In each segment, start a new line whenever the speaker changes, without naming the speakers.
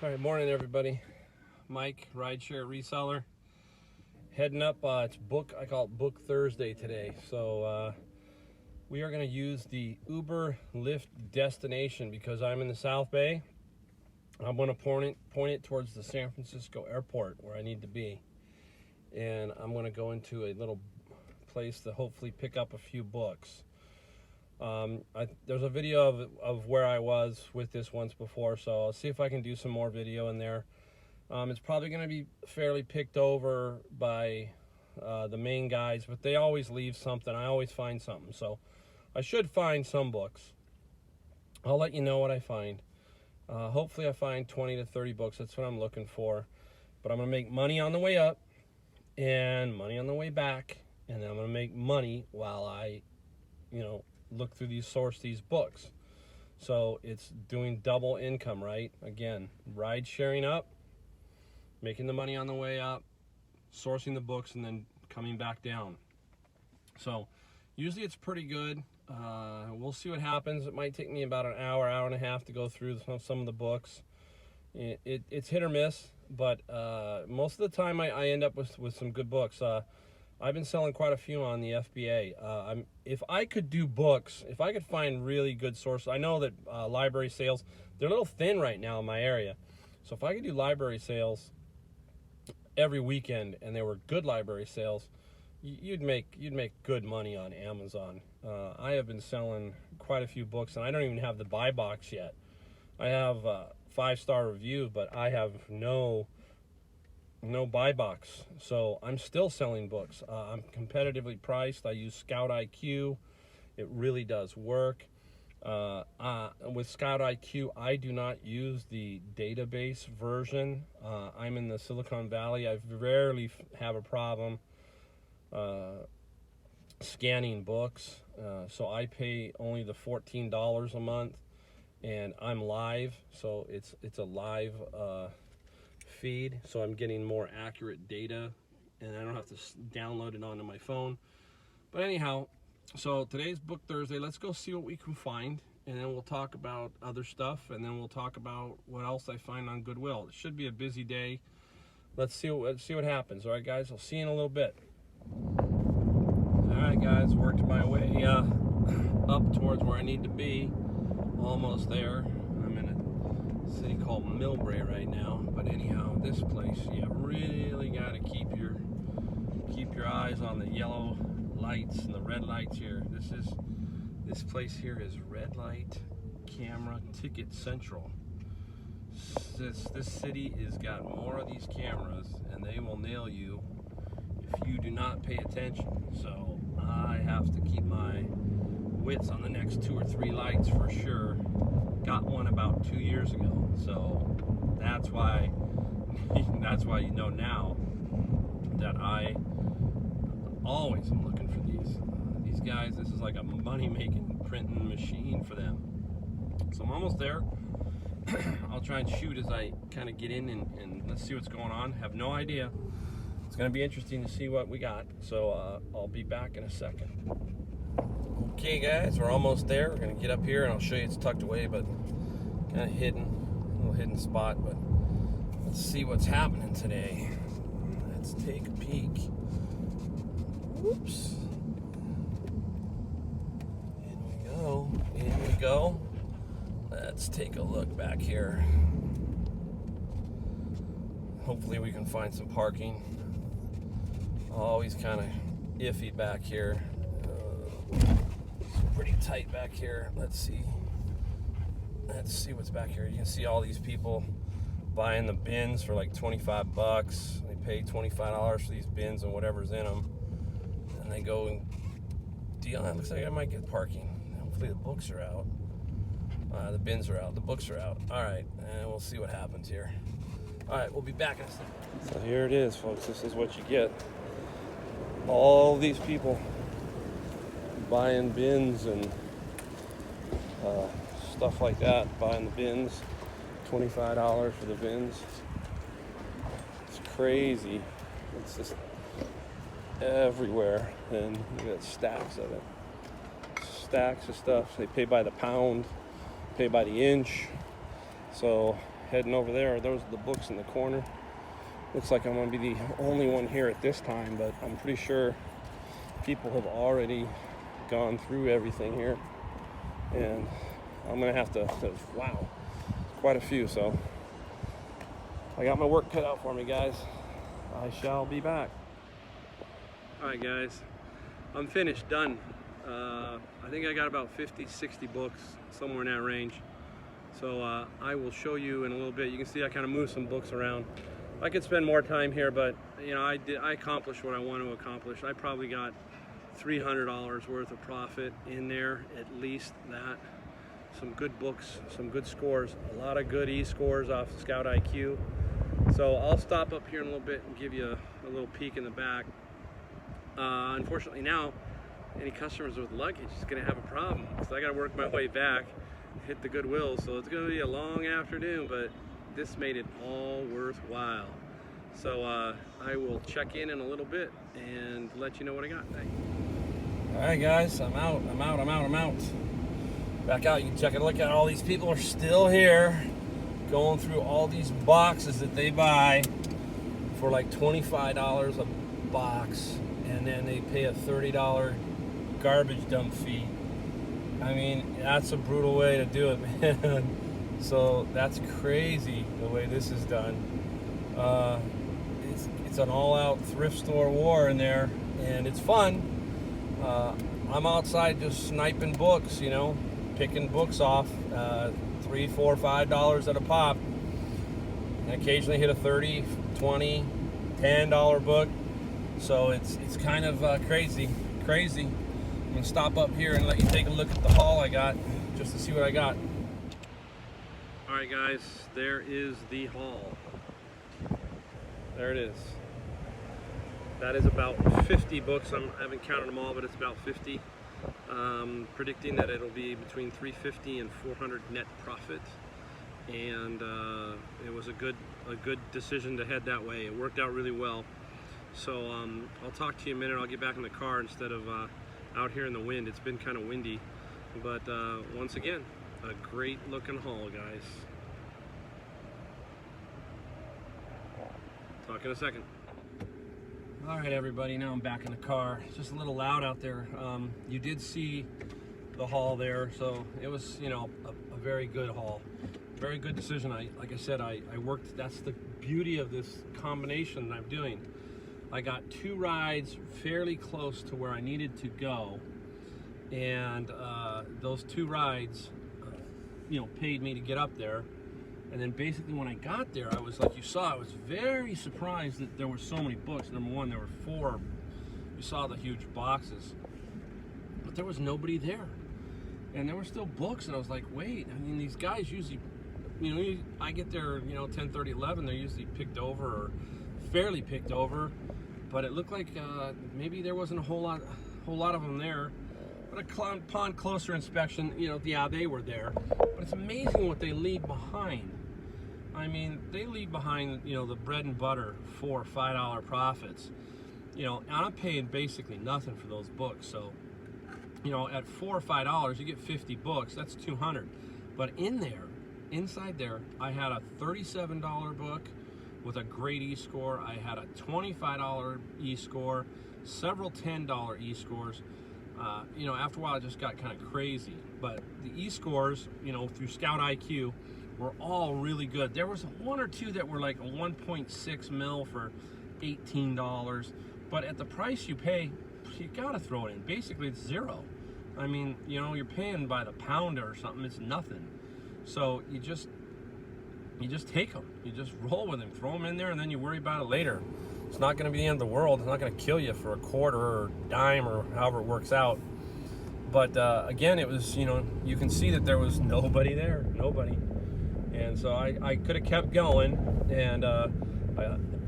All right, morning everybody. Mike, rideshare reseller. Heading up, I call it Book Thursday today. So we are gonna use the Uber Lyft destination because I'm in the South Bay. I'm gonna point it towards the San Francisco airport where I need to be. And I'm gonna go into a little place to hopefully pick up a few books. There's a video of where I was with this once before, so I'll see if I can do some more video in there. It's probably going to be fairly picked over by the main guys, but they always leave something. I always find something, so I should find some books. I'll let you know what I find. Hopefully I find 20 to 30 books. That's what I'm looking for. But I'm going to make money on the way up and money on the way back, and then I'm going to make money while I, look through source these books. So it's doing double income, right? Again, ride sharing up, making the money on the way up, sourcing the books, and then coming back down. So usually it's pretty good. We'll see what happens. It might take me about an hour and a half to go through some of the books. It's hit or miss, but most of the time I end up with some good books. I've been selling quite a few on the FBA. If I could do books, if I could find really good sources, I know that library sales, they're a little thin right now in my area. So if I could do library sales every weekend and there were good library sales, you'd make good money on Amazon. I have been selling quite a few books, and I don't even have the buy box yet. I have 5-star reviews, but I have no buy box, so I'm still selling books. I'm competitively priced. I use Scout IQ. It really does work. With Scout IQ, I do not use the database version. I'm in the Silicon Valley. I rarely have a problem scanning books, so I pay only the $14 a month, and I'm live, so it's a live feed, so I'm getting more accurate data, and I don't have to download it onto my phone. But anyhow, so today's Book Thursday. Let's go see what we can find, and then we'll talk about other stuff, and then we'll talk about what else I find on Goodwill. It should be a busy day. Let's see what happens. All right, guys, I'll see you in a little bit. All right, guys, worked my way up towards where I need to be. Almost there. I'm in a city called Millbrae right now, but anyhow, this place, you really got to keep your eyes on the yellow lights and the red lights here. This place here is Red Light Camera Ticket Central. This city has got more of these cameras, and they will nail you if you do not pay attention. So I have to keep my wits on the next 2 or 3 lights for sure. Got one about 2 years ago, so that's why you know now that I always am looking for these guys. This is like a money-making printing machine for them. So I'm almost there. I'll try and shoot as I kind of get in and let's see what's going on. Have no idea. It's going to be interesting to see what we got. So I'll be back in a second. Okay guys, we're almost there. We're going to get up here and I'll show you. It's tucked away, but kind of hidden, a little hidden spot, but let's see what's happening today. Let's take a peek. Whoops. In we go. Let's take a look back here. Hopefully we can find some parking. Always kind of iffy back here. It's pretty tight back here. Let's see what's back here. You can see all these people buying the bins for like 25 bucks. They pay $25 for these bins and whatever's in them, and they go and deal. It looks like I might get parking. Hopefully the books are out. The bins are out. The books are out. All right, and we'll see what happens here. All right, we'll be back in a second. So here it is, folks. This is what you get. All these people buying bins and stuff like that, buying the bins, $25 for the bins. It's crazy. It's just everywhere, and you got stacks of it. Stacks of stuff. They pay by the pound, pay by the inch. So heading over there. Those are the books in the corner. Looks like I'm going to be the only one here at this time, but I'm pretty sure people have already gone through everything here. And I'm going to have to, wow, quite a few. So I got my work cut out for me, guys. I shall be back. All right, guys, I'm finished, done. I think I got about 50, 60 books, somewhere in that range. So I will show you in a little bit. You can see I kind of moved some books around. I could spend more time here, but you know, I accomplished what I want to accomplish. I probably got $300 worth of profit in there, at least that. Some good books, some good scores, a lot of good E-scores off Scout IQ. So I'll stop up here in a little bit and give you a little peek in the back. Unfortunately now, any customers with luggage is going to have a problem, because I got to work my way back, hit the Goodwill, so it's going to be a long afternoon, but this made it all worthwhile. So I will check in a little bit and let you know what I got. Thanks. All right, guys, I'm out. Back out. You can check and look at all these people are still here, going through all these boxes that they buy for like $25 a box, and then they pay a $30 garbage dump fee. I mean, that's a brutal way to do it, man. So that's crazy the way this is done. It's an all-out thrift store war in there, and it's fun. I'm outside just sniping books, you know, picking books off, $3, $4, $5 at a pop, and occasionally hit a $30, $20, $10 book. So it's kind of crazy. I'm gonna stop up here and let you take a look at the haul I got, just to see what I got. All right, guys, there is the haul. There it is. That is about 50 books. I haven't counted them all, but it's about 50. Predicting that it'll be between 350 and 400 net profit. And it was a good decision to head that way. It worked out really well. So I'll talk to you in a minute. I'll get back in the car instead of out here in the wind. It's been kind of windy, but once again, a great looking haul, guys. Talk in a second. All right, everybody, now I'm back in the car. It's just a little loud out there. You did see the haul there, so it was, you know, a very good haul. Very good decision. Like I said, I worked. That's the beauty of this combination that I'm doing. I got 2 rides fairly close to where I needed to go, and those 2 rides, you know, paid me to get up there. And then basically when I got there, I was, like you saw, I was very surprised that there were so many books. Number one, there were 4. You saw the huge boxes, but there was nobody there, and there were still books. And I was like, wait, I mean, these guys usually, you know, I get there, you know, 10, 30, 11. They're usually picked over, or fairly picked over. But it looked like maybe there wasn't a whole lot of them there. But upon closer inspection, you know, yeah, they were there. But it's amazing what they leave behind. I mean, they leave behind, you know, the bread and butter $4 or $5 profits. You know, and I'm paying basically nothing for those books. So, you know, at $4 or $5, you get 50 books. That's 200. But inside there, I had a $37 book with a great E-score. I had a $25 E-score, several $10 E-scores. You know, after a while, it just got kind of crazy. But the E-scores, you know, through Scout IQ, were all really good. There was 1 or 2 that were like a 1.6 mil for $18. But at the price you pay, you gotta throw it in. Basically, it's zero. I mean, you know, you're paying by the pound or something. It's nothing. So you just take them. You just roll with them. Throw them in there, and then you worry about it later. It's not going to be the end of the world. It's not going to kill you for a quarter or dime or however it works out. But again, it was, you know, you can see that there was nobody there. Nobody. And so I could have kept going. And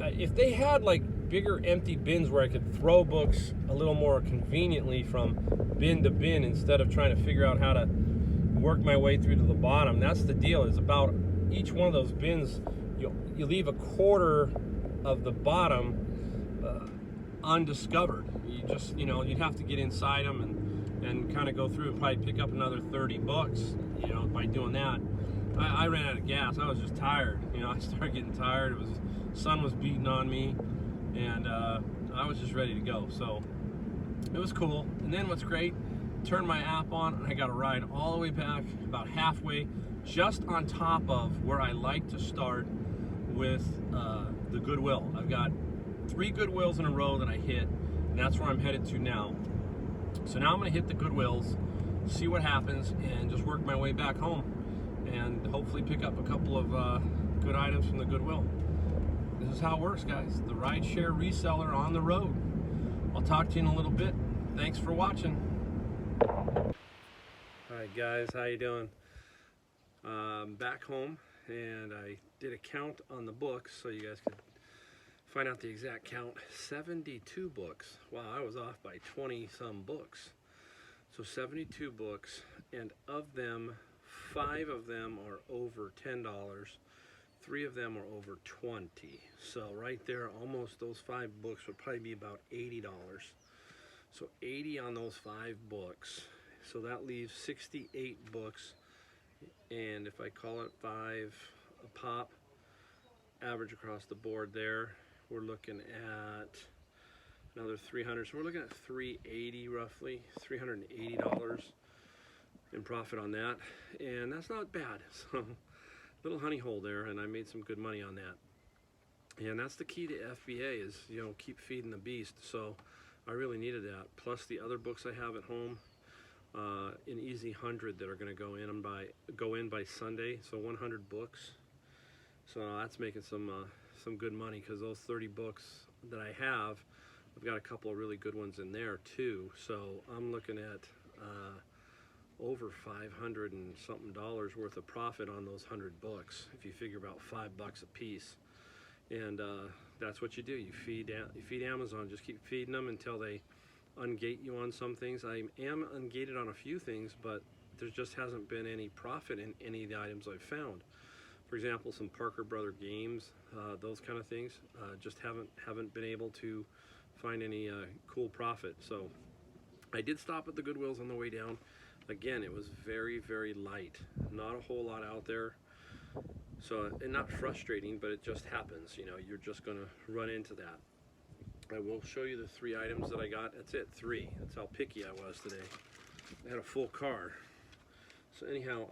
if they had like bigger empty bins where I could throw books a little more conveniently from bin to bin instead of trying to figure out how to work my way through to the bottom, that's the deal. It's about each one of those bins, you leave a quarter of the bottom undiscovered. You just, you know, you'd have to get inside them and kind of go through and probably pick up another 30 books, you know, by doing that. I ran out of gas. I was just tired. You know, I started getting tired. Sun was beating on me, and I was just ready to go. So it was cool. And then what's great, turned my app on, and I got a ride all the way back, about halfway, just on top of where I like to start with the Goodwill. I've got 3 Goodwills in a row that I hit, and that's where I'm headed to now. So now I'm going to hit the Goodwills, see what happens, and just work my way back home, and hopefully pick up a couple of good items from the Goodwill. This is how it works, guys. The rideshare reseller on the road. I'll talk to you in a little bit. Thanks for watching. Alright guys, how you doing? Back home, and I did a count on the books so you guys could find out the exact count. 72 books. Wow, I was off by 20 some books. So 72 books, and of them, 5 of them are over $10. 3 of them are over 20. So right there, almost those 5 books would probably be about $80. So 80 on those 5 books. So that leaves 68 books. And if I call it 5 a pop, average across the board there, we're looking at another 300. So we're looking at 380 roughly, $380 in profit on that. And that's not bad. So little honey hole there, and I made some good money on that. And that's the key to FBA is, you know, keep feeding the beast. So I really needed that. Plus the other books I have at home, an easy 100 that are going to go in by Sunday. So 100 books. So that's making some good money, because those 30 books that I have, I've got a couple of really good ones in there too. So I'm looking at over $500 and something worth of profit on those 100 books, if you figure about $5 a piece. And that's what you do. You feed Amazon. Just keep feeding them until they ungate you on some things. I am ungated on a few things, but there just hasn't been any profit in any of the items I've found. For example, some Parker Brother games, those kind of things, just haven't been able to find any cool profit. So I did stop at the Goodwills on the way down. Again, it was very, very light. Not a whole lot out there. So, and not frustrating, but it just happens. You know, you're just going to run into that. I will show you the 3 items that I got. That's it, 3. That's how picky I was today. I had a full car. So anyhow,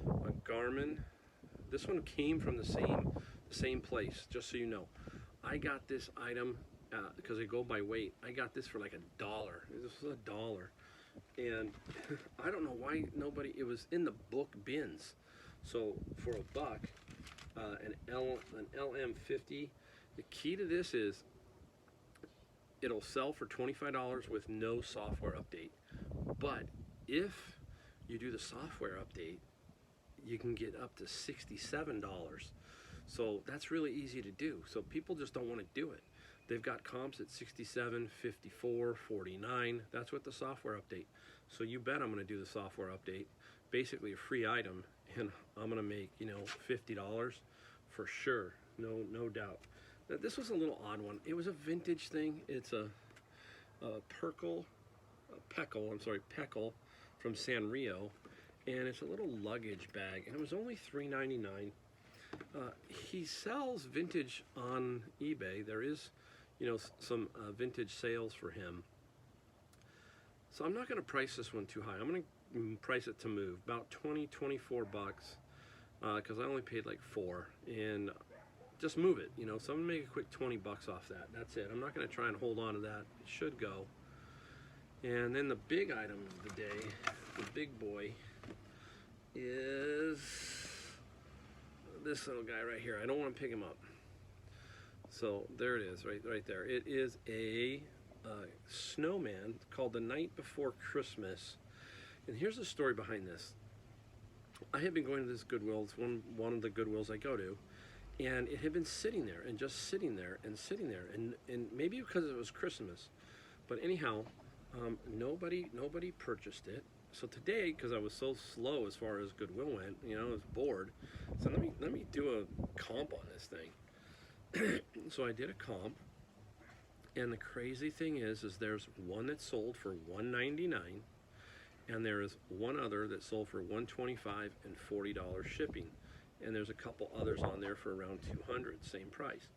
a Garmin. This one came from the same place, just so you know. I got this item because they go by weight. I got this for like $1. This was $1. And I don't know why it was in the book bins. So for $1, an LM50, the key to this is it'll sell for $25 with no software update. But if you do the software update, you can get up to $67. So that's really easy to do. So people just don't want to do it. They've got comps at 67, 54, 49. That's with the software update. So you bet I'm going to do the software update. Basically a free item, and I'm going to make, you know, $50 for sure. No doubt. Now, this was a little odd one. It was a vintage thing. It's a Peckle from Sanrio, and it's a little luggage bag, and it was only $3.99. He sells vintage on eBay. There is, you know, some vintage sales for him. So I'm not going to price this one too high. I'm going to price it to move about 24 bucks, because I only paid like $4, and just move it, you know. So I'm going to make a quick 20 bucks off that. That's it. I'm not going to try and hold on to that. It should go. And then the big item of the day, the big boy, is this little guy right here. I don't want to pick him up. So there it is, right there. It is a snowman called The Night Before Christmas. And here's the story behind this. I had been going to this Goodwill. It's one of the Goodwills I go to, and it had been sitting there and just sitting there and sitting there, and maybe because it was Christmas, but anyhow, nobody purchased it. So today, because I was so slow as far as Goodwill went, you know, I was bored. So let me do a comp on this thing. So I did a comp, and the crazy thing is there's one that sold for $199, and there is one other that sold for $125 and $40 shipping, and there's a couple others on there for around $200, same price.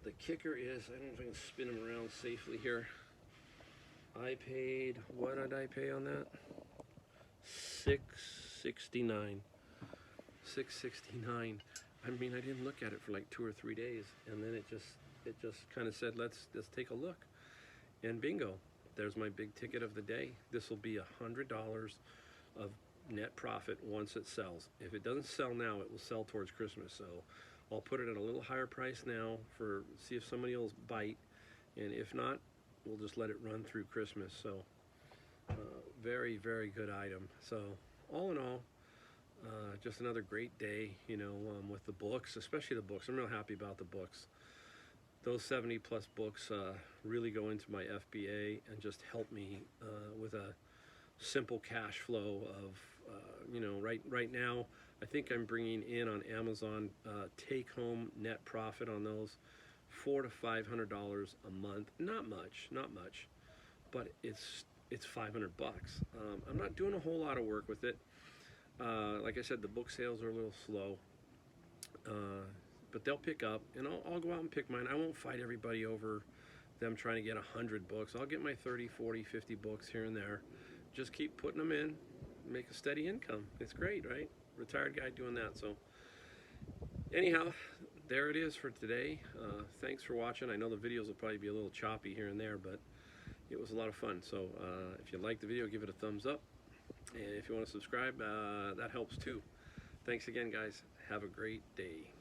The kicker is, I don't know if I can spin them around safely here. I paid, what did I pay on that? $669. $669. I mean, I didn't look at it for like 2 or 3 days, and then it just kind of said, let's take a look. And bingo, there's my big ticket of the day. This will be $100 of net profit once it sells. If it doesn't sell now, it will sell towards Christmas. So I'll put it at a little higher price now for see if somebody will bite, and if not, we'll just let it run through Christmas. So very, very good item. So all in all, just another great day, you know, with the books, especially the books. I'm real happy about the books. Those 70 plus books really go into my FBA and just help me with a simple cash flow of, you know, right now, I think I'm bringing in on Amazon take-home net profit on those $400 to $500 a month. Not much, but it's $500 bucks. I'm not doing a whole lot of work with it. Like I said, the book sales are a little slow, but they'll pick up, and I'll go out and pick mine. I won't fight everybody over them trying to get 100 books. I'll get my 30, 40, 50 books here and there. Just keep putting them in, make a steady income. It's great, right? Retired guy doing that. So anyhow, there it is for today. Thanks for watching. I know the videos will probably be a little choppy here and there, but it was a lot of fun. So if you like the video, give it a thumbs up. And if you want to subscribe, that helps too. Thanks again, guys. Have a great day.